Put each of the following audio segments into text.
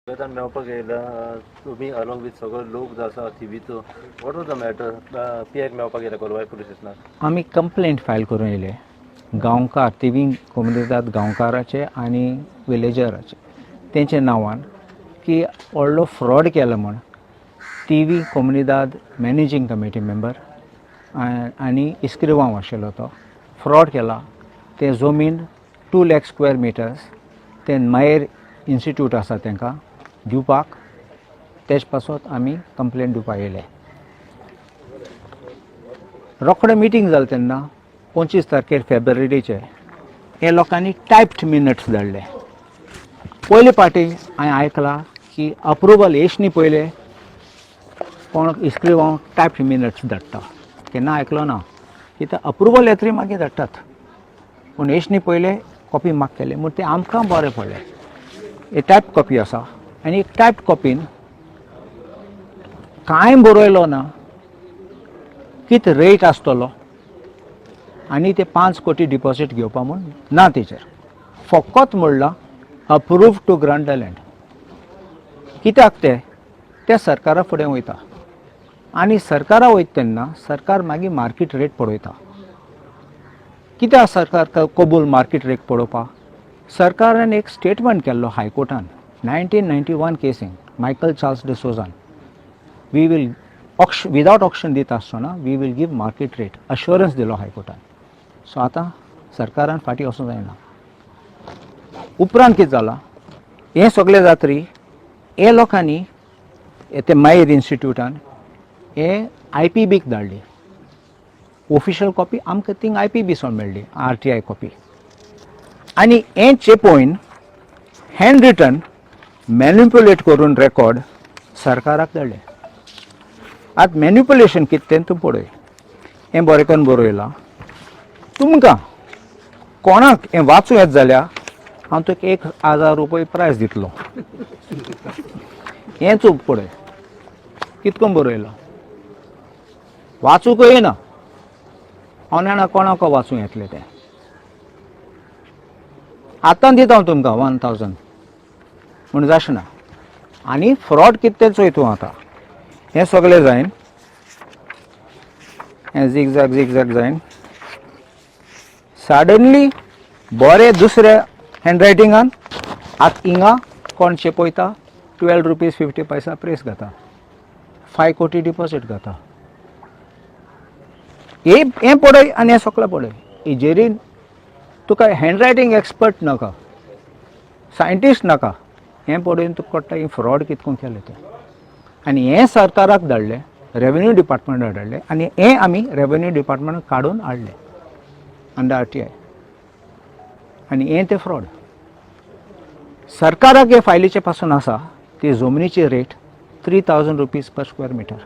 वेतन मेळपाक येयला तुमी अलॉंग विथ सगळे लोक जो आसा थिवीचो वॉट वॉज द मॅटर पियाक मेळपाक येयला कोलवाय पुलीस स्टेशनार आमी कंप्लेंट फायल करून येयले गांवकार तिवी कोमुनिदाद गांवकाराचे आनी विलेजराचे तेंचे नांवान की व्हडलो फ्रॉड केला म्हण तिवी कोमुनिदाद मॅनेजींग कमिटी मेंबर आनी इस्क्रिवांव आशिल्लो तो फ्रॉड केला ते जमीन 2 लाख स्क्वेअर मिटर्स ते मायर इन्स्टिट्यूट आसा तांकां दिवपाक तेज पासत आमी कंप्लेंट दिवपाक येयले रोखडें मिटींग जालें तेन्ना 25 तारखेर फेब्रुवारीचे हे लोकांनी टायप्ड मिनट्स धाडले पयले पाटी हांवें आयकलां की अप्रुवल येच न्ही पयले कोण इस्क्रिवांव टायप्ड मिनट्स धाडटा केन्ना आयकलो ना कित्याक अप्रुवल येतरी मागीर धाडटात पूण येच न्ही पयले कॉपी माग केले म्हूण ते आमकां बरें पडलें हे टायप कॉपी आसा आनी एक टायप कॉपीन कांय बरयलो ना कित रेट आसतलो आनी ते 5 कोटी डिपॉझीट घेवपा म्हूण ना तेचेर फकत म्हणलां approved to grant the land कित्याक ते सरकारा फुडें वयता आनी सरकारा वयता तेन्ना सरकार मागीर मार्केट रेट पळयता कित्याक सरकार कबूल मार्केट रेट पळोवपाक सरकारान एक स्टेटमेंट केल्लो हायकोर्टान 1991 केसीन मायकल चार्ल्स डिसोजान वी वील विदाउट ऑक्शन दिता आसतना we will give market rate assurance दिलो हायकोर्टान सो आतां सरकारान फाटीं वचूंक जायना उपरांत कितें जालां हें सगळें जातरी हे लोकांनी ते मायर इन्स्टिट्यूटान हे IPBक धाडली ऑफिशियल कॉपी आमकां थिंग IPB सोन मेळ्ळी RTI कॉपी आनी हें चेपवून हँड रिटन मॅन्युप्युलेट करून रेकॉर्ड सरकाराक धाडले आतां मॅन्युप्युलेशन कितें तें तूं पळय हें बरें करून बरयलां तुमकां कोणाक हें वाचूं येत जाल्यार हांव तुका 1000 रुपया प्रायज दितलो हें चूक पळय कितको बरयलां वाचूंक येना हांव जाणा कोणाक वाचूं येतलें तें आतां दिता हांव तुमकां 1000 म्हूण जाशें ना आनी फ्रॉड कितें तें चोय तूं आतां हें सगळें जायन हें झीग जायन सडनली बरें दुसऱ्या हँडरायटिंगान आतां हिंगा कोण चेपयता 12 रुपीज 50 पैसा प्रेस घाता 5 कोटी डिपॉझीट घाता हें पळय आनी हें सगळें पळय हेजेरी तुका हँडरायटींग एक्सपर्ट नाका सायंटिस्ट नाका हें पळोवन तुका कळटा ही फ्रॉड कितको केलें तें आनी हें सरकाराक धाडलें रेवेन्यू डिपार्टमेंटाक धाडलें आनी हें आमी रेवेन्यू डिपार्टमेंटाक काडून हाडलें अंडर RTI आनी हें तें फ्रॉड सरकाराक हे फायलीचे पासून आसा ती जमनीची rate 3000 rupees per square metre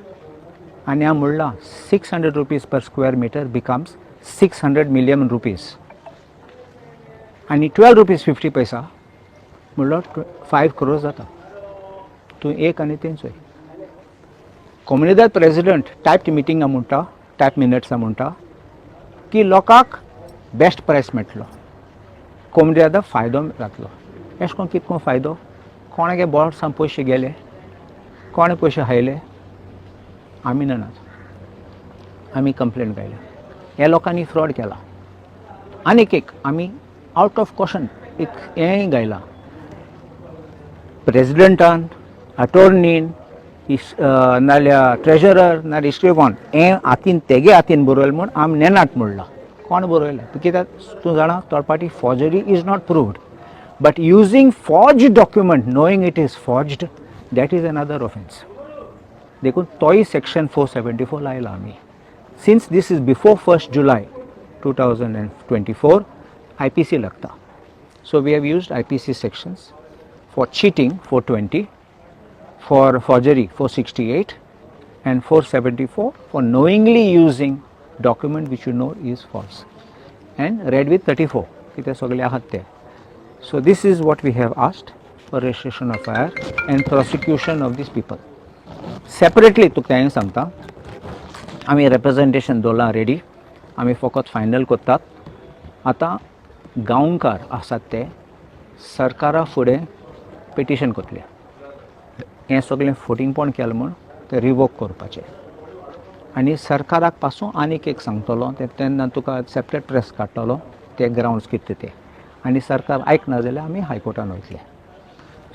आनी हांव म्हणलां 600 rupees per square metre becomes 600 million rupees आनी 12 रुपीज 50 पैसा म्हणल्यार 5 crore जाता तूं एक आनी तें चोय कोमुनिदाद प्रेसिडेंट टायप्ड मिटिंगा म्हणटा टायप मिनट्सां म्हणटा की लोकांक बेस्ट प्रायस मेळटलो कोमुनिदादाक फायदो जातलो अशें करून कितको फायदो कोणागे बोर्डसान पयशे गेले कोणे पयशे हायले आमी नात आमी कंप्लेंट घायल्या ह्या लोकांनी फ्रॉड केला आनीक एक आमी आउट ऑफ कॉशन एक हेंय घायलां प्रेसिडेंटान अटॉर्नीन नाल्यार ट्रेजरर नाल्यार इस्क्रिवान हें हातीन तेगे हातीन बरयलें म्हूण आमी नेनात म्हणलां कोण बरयलें कित्याक तूं जाणा third party forgery is not proved but using forged document knowing it is forged that is another offence देखून तोय सेक्शन 474 लायला आमी सिन्स दीस इज बिफोर 1 जुलय 2024 IPC लागता so we have used IPC sections for cheating 420, for forgery 468 and 474 for knowingly using document which you know is false and read with 34 कितें सगळे आहात ते so this is what we have asked for registration of FIR and prosecution of these people separately तुका हांवें सांगता आमी representation दवरला ready आमी फकत फायनल करतात आतां गांवकार आसात ते सरकारा फुडें पिटिशन करतले हें सगळें फुटींगपण केलें म्हूण तें रिवोक करपाचें. आनी सरकाराक पासून आनीक एक सांगतलो तेन्ना तुका सेपरेट प्रेस काडटलो ते ग्रावंड्स कितें ते, आनी सरकार आयकना जाल्यार आमी हायकोर्टान वयतले.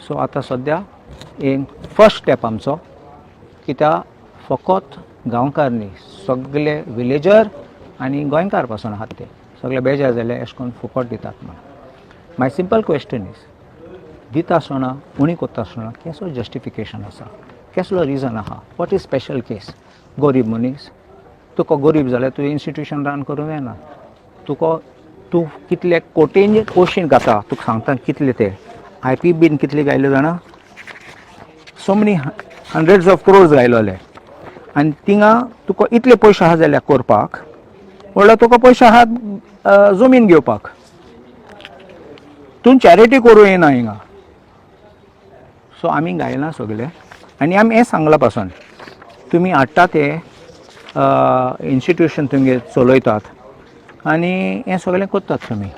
सो आतां सद्या एक फर्स्ट स्टेप आमचो, कित्याक फकत गांवकार न्ही, सगळे विलेजर आनी गोंयकार पासून आहात ते सगळे बेजार जाले अशें करून फुकट दितात म्हणून. माय सिंपल क्वेश्चन इज, दिता आसतना उणी कोत्ता आसतना केसो जस्टिफिकेशन आसा, कसलो रिजन आहा, वॉट इज स्पेशल केस? गरीब मनीस, तुका गरीब जाल्यार तुवें इन्स्टिट्यूशन रन करूंक जायना. तूं कितले कोटींनी क्वेश्चन घाता, तुका सांगता कितले ते IP बीन कितले गायले जाणा, so many hundreds of crores गायलोले. आनी थिंगा तुका इतले पयशे आहा जाल्यार करपाक, म्हणल्यार तुका पयशे आहात जमीन घेवपाक. तूं चॅरिटी करूं येना हिंगा. सो आमी गायला सगळे, आनी आमी हें सांगलां पासून तुमी हाडटा ते इन्स्टिट्यूशन तुमगे चलयतात आनी हें सगळें करतात तुमी.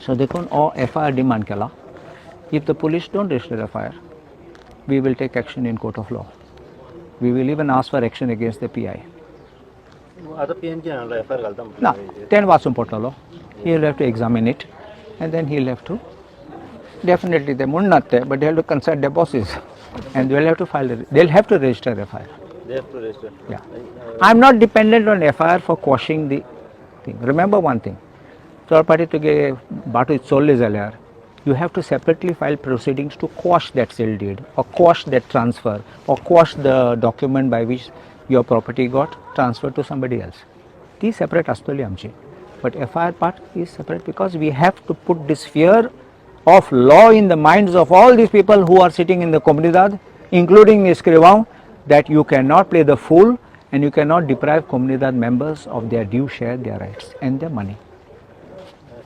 सो देखून हो FIR डिमांड केला. If the police don't register FIR, we will take action in court of law. We will even ask for action against the PI. आता PN कितें हाडला FIR घालता ना, तेणें वाचून पडटलो. He will have to examine it and then he will have to, definitely they म्हणनात ते, but they have to consult their bosses and they will have to they'll have to register FIR. They have to register. Yeah. I'm not dependent on FIR for quashing the thing. Remember one thing, third party तुगे बाटू चोरले जाल्यार you have to separately file proceedings to quash that sale deed or quash that transfer or quash the document by which your property got transferred to somebody else. ती separate आसतली आमची. But FIR part is separate because we have to put this fear of law in the minds of all these people who are sitting in the comunidad, including the escrivão, that you cannot play the fool and you cannot deprive comunidad members of their due share, their rights and their money.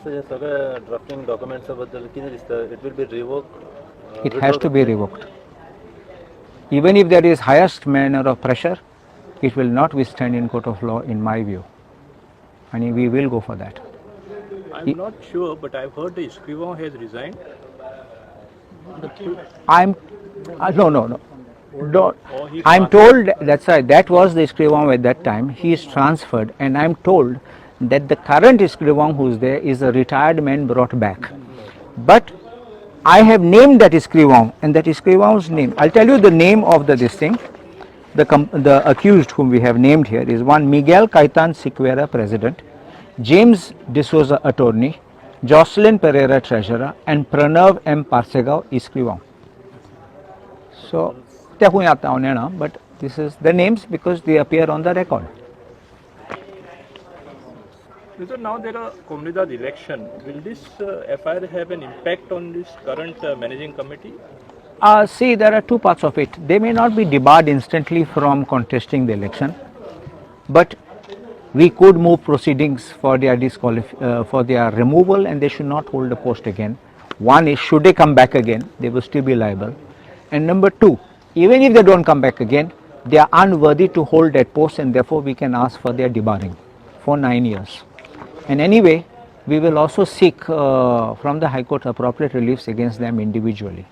So हे सगळे drafting डॉक्युमेंट्सा बद्दल कितें दिसता? It will be revoked. It has to be revoked. Even if there is highest manner of pressure, it will not withstand in court of law in my view. And we will go for that. I'm not sure, but I've heard the escrivão has resigned. No. I'm told that's right. That was the escrivão at that time. He is transferred, and I'm told that the current escrivão who is there is a retired man brought back. But I have named that escrivão, and that escrivão's name, I'll tell you the name of this thing. The accused whom we have named here is one Miguel Caitan Siqueira, president, James D'Souza, attorney, Jocelyn Pereira, treasurer, and Pranav M. Parsegao, escrivão. So, but this is the names because they appear on the record. So now there are comunidad election. Will this FIR have an impact on this current managing committee? See, there are two parts of it. They may not be debarred instantly from contesting the election, but we could move proceedings for their for their removal, and they should not hold the post again. One is, should they come back again, they will still be liable. And number two, even if they don't come back again, they are unworthy to hold that post, and therefore we can ask for their debarring for 9 years. And anyway, we will also seek from the High Court appropriate reliefs against them individually.